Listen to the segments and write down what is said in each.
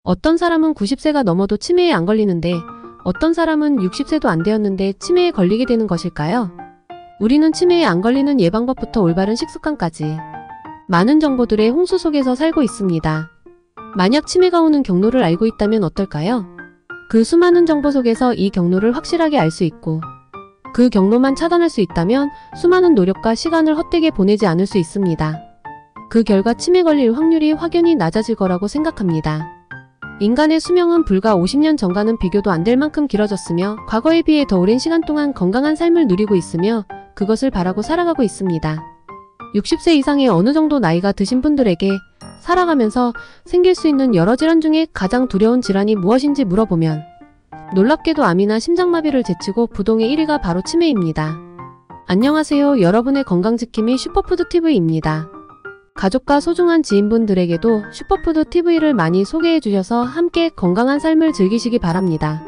어떤 사람은 90세가 넘어도 치매에 안 걸리는데 어떤 사람은 60세도 안 되었는데 치매에 걸리게 되는 것일까요? 우리는 치매에 안 걸리는 예방법부터 올바른 식습관까지 많은 정보들의 홍수 속에서 살고 있습니다. 만약 치매가 오는 경로를 알고 있다면 어떨까요? 그 수많은 정보 속에서 이 경로를 확실하게 알 수 있고 그 경로만 차단할 수 있다면 수많은 노력과 시간을 헛되게 보내지 않을 수 있습니다. 그 결과 치매 걸릴 확률이 확연히 낮아질 거라고 생각합니다. 인간의 수명은 불과 50년 전과는 비교도 안 될 만큼 길어졌으며 과거에 비해 더 오랜 시간 동안 건강한 삶을 누리고 있으며 그것을 바라고 살아가고 있습니다. 60세 이상의 어느 정도 나이가 드신 분들에게 살아가면서 생길 수 있는 여러 질환 중에 가장 두려운 질환이 무엇인지 물어보면 놀랍게도 암이나 심장마비를 제치고 부동의 1위가 바로 치매입니다. 안녕하세요. 여러분의 건강지킴이 슈퍼푸드TV입니다. 가족과 소중한 지인분들에게도 슈퍼푸드TV를 많이 소개해주셔서 함께 건강한 삶을 즐기시기 바랍니다.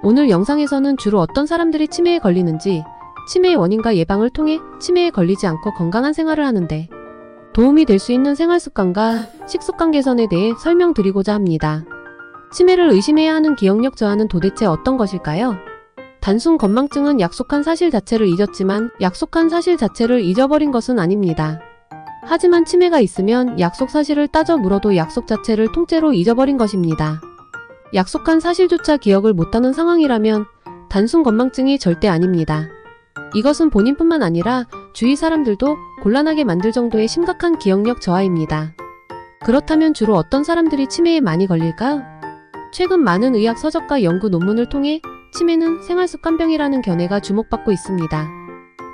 오늘 영상에서는 주로 어떤 사람들이 치매에 걸리는지, 치매의 원인과 예방을 통해 치매에 걸리지 않고 건강한 생활을 하는데 도움이 될 수 있는 생활습관과 식습관 개선에 대해 설명드리고자 합니다. 치매를 의심해야 하는 기억력 저하는 도대체 어떤 것일까요? 단순 건망증은 약속한 사실 자체를 잊었지만 약속한 사실 자체를 잊어버린 것은 아닙니다. 하지만 치매가 있으면 약속 사실을 따져 물어도 약속 자체를 통째로 잊어버린 것입니다. 약속한 사실조차 기억을 못하는 상황이라면 단순 건망증이 절대 아닙니다. 이것은 본인뿐만 아니라 주위 사람들도 곤란하게 만들 정도의 심각한 기억력 저하입니다. 그렇다면 주로 어떤 사람들이 치매에 많이 걸릴까요? 최근 많은 의학 서적과 연구 논문을 통해 치매는 생활습관병이라는 견해가 주목받고 있습니다.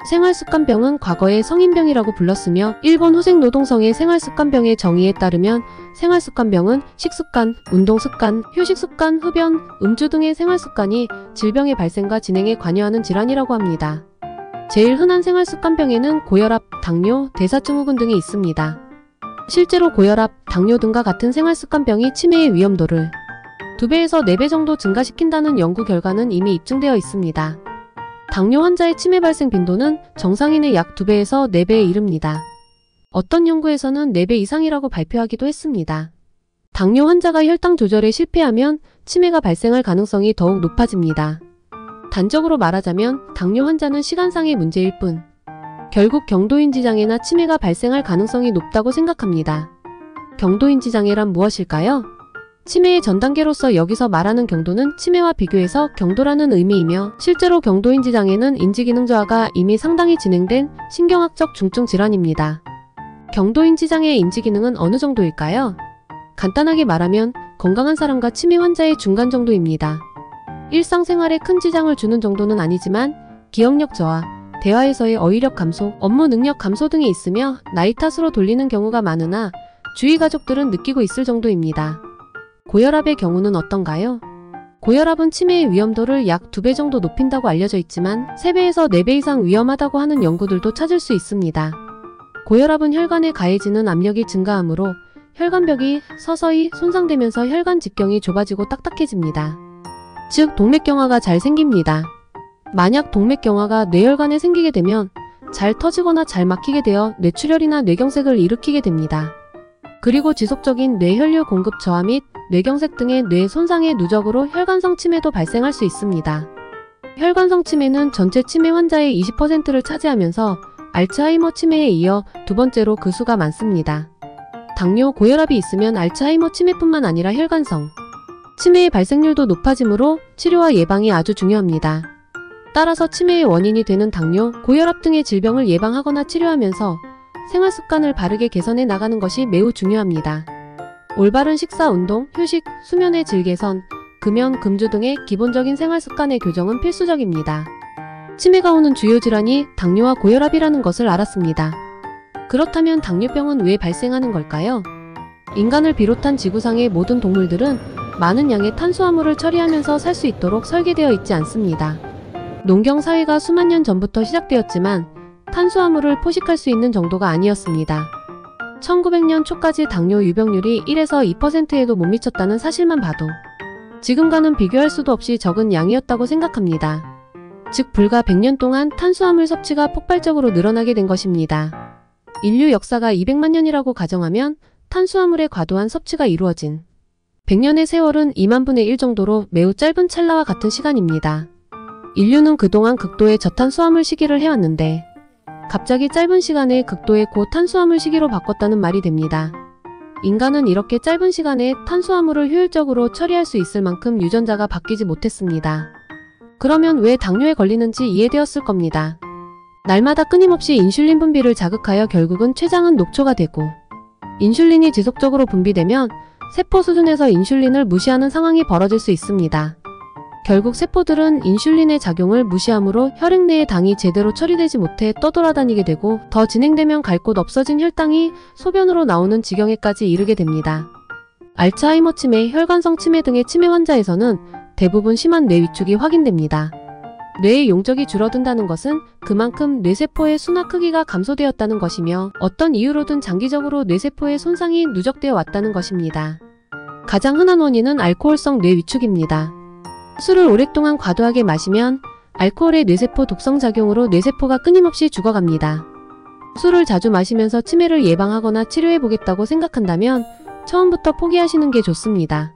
생활습관병은 과거에 성인병이라고 불렀으며 일본 후생노동성의 생활습관병의 정의에 따르면 생활습관병은 식습관, 운동습관, 휴식습관, 흡연, 음주 등의 생활습관이 질병의 발생과 진행에 관여하는 질환이라고 합니다. 제일 흔한 생활습관병에는 고혈압, 당뇨, 대사증후군 등이 있습니다. 실제로 고혈압, 당뇨 등과 같은 생활습관병이 치매의 위험도를 2배에서 4배 정도 증가시킨다는 연구 결과는 이미 입증되어 있습니다. 당뇨 환자의 치매 발생 빈도는 정상인의 약 2배에서 4배에 이릅니다. 어떤 연구에서는 4배 이상이라고 발표하기도 했습니다. 당뇨 환자가 혈당 조절에 실패하면 치매가 발생할 가능성이 더욱 높아집니다. 단적으로 말하자면 당뇨 환자는 시간상의 문제일 뿐 결국 경도인지 장애나 치매가 발생할 가능성이 높다고 생각합니다. 경도인지 장애란 무엇일까요? 치매의 전 단계로서 여기서 말하는 경도는 치매와 비교해서 경도라는 의미이며 실제로 경도인지 장애는 인지기능 저하가 이미 상당히 진행된 신경학적 중증 질환입니다. 경도인지 장애의 인지기능은 어느 정도일까요? 간단하게 말하면 건강한 사람과 치매 환자의 중간 정도입니다. 일상생활에 큰 지장을 주는 정도는 아니지만 기억력 저하, 대화에서의 어휘력 감소, 업무 능력 감소 등이 있으며 나이 탓으로 돌리는 경우가 많으나 주위 가족들은 느끼고 있을 정도입니다. 고혈압의 경우는 어떤가요? 고혈압은 치매의 위험도를 약 2배 정도 높인다고 알려져 있지만 3배에서 4배 이상 위험하다고 하는 연구들도 찾을 수 있습니다. 고혈압은 혈관에 가해지는 압력이 증가하므로 혈관벽이 서서히 손상되면서 혈관 직경이 좁아지고 딱딱해집니다. 즉 동맥경화가 잘 생깁니다. 만약 동맥경화가 뇌혈관에 생기게 되면 잘 터지거나 잘 막히게 되어 뇌출혈이나 뇌경색을 일으키게 됩니다. 그리고 지속적인 뇌혈류 공급 저하 및 뇌경색 등의 뇌 손상의 누적으로 혈관성 치매도 발생할 수 있습니다. 혈관성 치매는 전체 치매 환자의 20%를 차지하면서 알츠하이머 치매에 이어 두 번째로 그 수가 많습니다. 당뇨, 고혈압이 있으면 알츠하이머 치매뿐만 아니라 혈관성 치매의 발생률도 높아지므로 치료와 예방이 아주 중요합니다. 따라서 치매의 원인이 되는 당뇨, 고혈압 등의 질병을 예방하거나 치료하면서 생활습관을 바르게 개선해 나가는 것이 매우 중요합니다. 올바른 식사, 운동, 휴식, 수면의 질 개선, 금연, 금주 등의 기본적인 생활습관의 교정은 필수적입니다. 치매가 오는 주요 질환이 당뇨와 고혈압이라는 것을 알았습니다. 그렇다면 당뇨병은 왜 발생하는 걸까요? 인간을 비롯한 지구상의 모든 동물들은 많은 양의 탄수화물을 처리하면서 살 수 있도록 설계되어 있지 않습니다. 농경 사회가 수만 년 전부터 시작되었지만 탄수화물을 포식할 수 있는 정도가 아니었습니다. 1900년 초까지 당뇨 유병률이 1에서 2%에도 못 미쳤다는 사실만 봐도 지금과는 비교할 수도 없이 적은 양이었다고 생각합니다. 즉 불과 100년 동안 탄수화물 섭취가 폭발적으로 늘어나게 된 것입니다. 인류 역사가 200만 년이라고 가정하면 탄수화물의 과도한 섭취가 이루어진 100년의 세월은 2만 분의 1 정도로 매우 짧은 찰나와 같은 시간입니다. 인류는 그동안 극도의 저탄수화물 시기를 해왔는데 갑자기 짧은 시간에 극도의 고탄수화물 시기로 바꿨다는 말이 됩니다. 인간은 이렇게 짧은 시간에 탄수화물을 효율적으로 처리할 수 있을 만큼 유전자가 바뀌지 못했습니다. 그러면 왜 당뇨에 걸리는지 이해되었을 겁니다. 날마다 끊임없이 인슐린 분비를 자극하여 결국은 췌장은 녹초가 되고 인슐린이 지속적으로 분비되면 세포 수준에서 인슐린을 무시하는 상황이 벌어질 수 있습니다. 결국 세포들은 인슐린의 작용을 무시하므로 혈액 내의 당이 제대로 처리되지 못해 떠돌아다니게 되고 더 진행되면 갈 곳 없어진 혈당이 소변으로 나오는 지경에까지 이르게 됩니다. 알츠하이머 치매, 혈관성 치매 등의 치매 환자에서는 대부분 심한 뇌 위축이 확인됩니다. 뇌의 용적이 줄어든다는 것은 그만큼 뇌세포의 순화 크기가 감소되었다는 것이며 어떤 이유로든 장기적으로 뇌세포의 손상이 누적되어 왔다는 것입니다. 가장 흔한 원인은 알코올성 뇌 위축입니다. 술을 오랫동안 과도하게 마시면 알코올의 뇌세포 독성 작용으로 뇌세포가 끊임없이 죽어갑니다. 술을 자주 마시면서 치매를 예방하거나 치료해보겠다고 생각한다면 처음부터 포기하시는 게 좋습니다.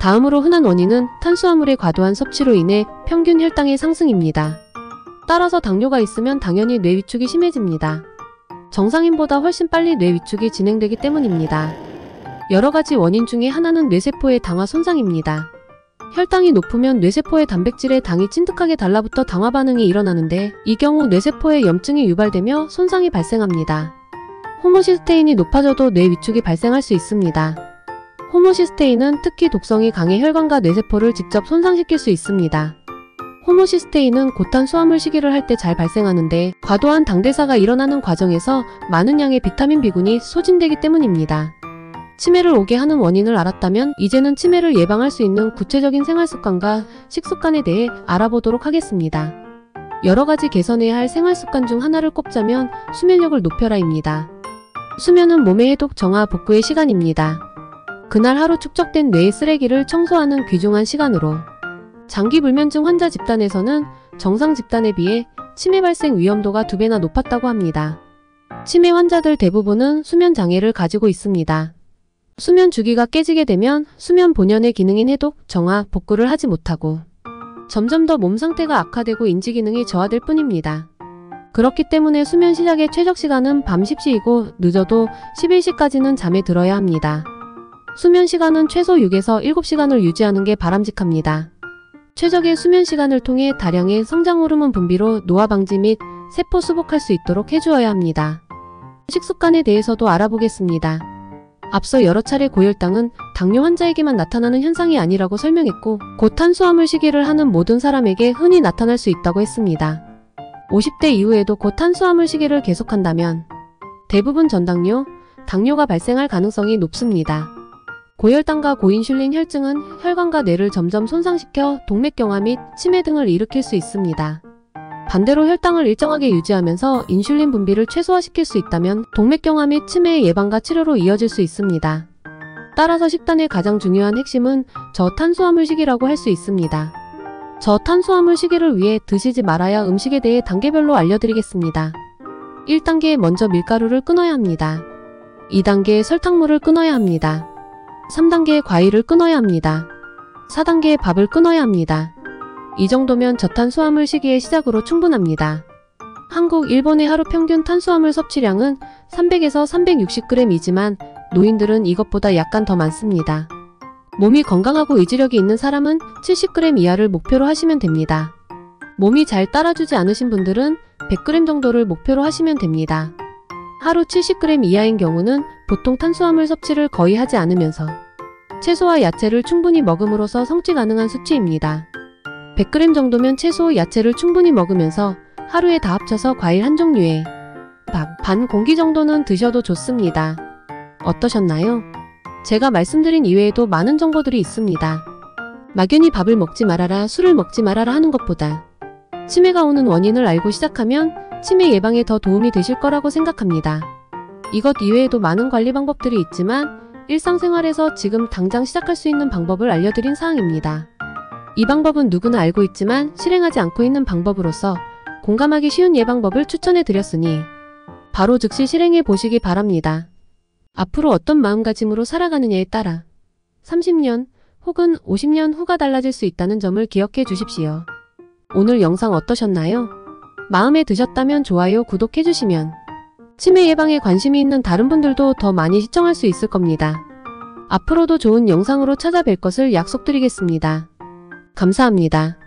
다음으로 흔한 원인은 탄수화물의 과도한 섭취로 인해 평균 혈당의 상승입니다. 따라서 당뇨가 있으면 당연히 뇌 위축이 심해집니다. 정상인보다 훨씬 빨리 뇌 위축이 진행되기 때문입니다. 여러 가지 원인 중에 하나는 뇌세포의 당화 손상입니다. 혈당이 높으면 뇌세포의 단백질에 당이 찐득하게 달라붙어 당화 반응이 일어나는데 이 경우 뇌세포에 염증이 유발되며 손상이 발생합니다. 호모시스테인이 높아져도 뇌 위축이 발생할 수 있습니다. 호모시스테인은 특히 독성이 강해 혈관과 뇌세포를 직접 손상시킬 수 있습니다. 호모시스테인은 고탄수화물 시기를 할 때 잘 발생하는데 과도한 당대사가 일어나는 과정에서 많은 양의 비타민 B군이 소진되기 때문입니다. 치매를 오게 하는 원인을 알았다면 이제는 치매를 예방할 수 있는 구체적인 생활습관과 식습관에 대해 알아보도록 하겠습니다. 여러 가지 개선해야 할 생활습관 중 하나를 꼽자면 수면력을 높여라입니다. 수면은 몸의 해독, 정화, 복구의 시간입니다. 그날 하루 축적된 뇌의 쓰레기를 청소하는 귀중한 시간으로 장기 불면증 환자 집단에서는 정상 집단에 비해 치매 발생 위험도가 2배나 높았다고 합니다. 치매 환자들 대부분은 수면 장애를 가지고 있습니다. 수면 주기가 깨지게 되면 수면 본연의 기능인 해독, 정화, 복구를 하지 못하고 점점 더 몸 상태가 악화되고 인지 기능이 저하될 뿐입니다. 그렇기 때문에 수면 시작의 최적 시간은 밤 10시이고 늦어도 11시까지는 잠에 들어야 합니다. 수면 시간은 최소 6에서 7시간을 유지하는 게 바람직합니다. 최적의 수면 시간을 통해 다량의 성장 호르몬 분비로 노화 방지 및 세포 수복할 수 있도록 해주어야 합니다. 식습관에 대해서도 알아보겠습니다. 앞서 여러 차례 고혈당은 당뇨 환자에게만 나타나는 현상이 아니라고 설명했고 고탄수화물 시기를 하는 모든 사람에게 흔히 나타날 수 있다고 했습니다. 50대 이후에도 고탄수화물 시기를 계속한다면 대부분 전당뇨, 당뇨가 발생할 가능성이 높습니다. 고혈당과 고인슐린 혈증은 혈관과 뇌를 점점 손상시켜 동맥경화 및 치매 등을 일으킬 수 있습니다. 반대로 혈당을 일정하게 유지하면서 인슐린 분비를 최소화시킬 수 있다면 동맥경화 및 치매의 예방과 치료로 이어질 수 있습니다. 따라서 식단의 가장 중요한 핵심은 저탄수화물 시기라고 할 수 있습니다. 저탄수화물 시기를 위해 드시지 말아야 음식에 대해 단계별로 알려드리겠습니다. 1단계 먼저 밀가루를 끊어야 합니다. 2단계 설탕물을 끊어야 합니다. 3단계 과일을 끊어야 합니다. 4단계 밥을 끊어야 합니다. 이 정도면 저탄수화물 시기의 시작으로 충분합니다. 한국, 일본의 하루 평균 탄수화물 섭취량은 300에서 360g이지만 노인들은 이것보다 약간 더 많습니다. 몸이 건강하고 의지력이 있는 사람은 70g 이하를 목표로 하시면 됩니다. 몸이 잘 따라주지 않으신 분들은 100g 정도를 목표로 하시면 됩니다. 하루 70g 이하인 경우는 보통 탄수화물 섭취를 거의 하지 않으면서 채소와 야채를 충분히 먹음으로써 성취 가능한 수치입니다. 100g 정도면 채소, 야채를 충분히 먹으면서 하루에 다 합쳐서 과일 한 종류에 밥 반 공기 정도는 드셔도 좋습니다. 어떠셨나요? 제가 말씀드린 이외에도 많은 정보들이 있습니다. 막연히 밥을 먹지 말아라, 술을 먹지 말아라 하는 것보다 치매가 오는 원인을 알고 시작하면 치매 예방에 더 도움이 되실 거라고 생각합니다. 이것 이외에도 많은 관리 방법들이 있지만 일상생활에서 지금 당장 시작할 수 있는 방법을 알려드린 사항입니다. 이 방법은 누구나 알고 있지만 실행하지 않고 있는 방법으로서 공감하기 쉬운 예방법을 추천해 드렸으니 바로 즉시 실행해 보시기 바랍니다. 앞으로 어떤 마음가짐으로 살아가느냐에 따라 30년 혹은 50년 후가 달라질 수 있다는 점을 기억해 주십시오. 오늘 영상 어떠셨나요? 마음에 드셨다면 좋아요, 구독해 주시면 치매 예방에 관심이 있는 다른 분들도 더 많이 시청할 수 있을 겁니다. 앞으로도 좋은 영상으로 찾아뵐 것을 약속드리겠습니다. 감사합니다.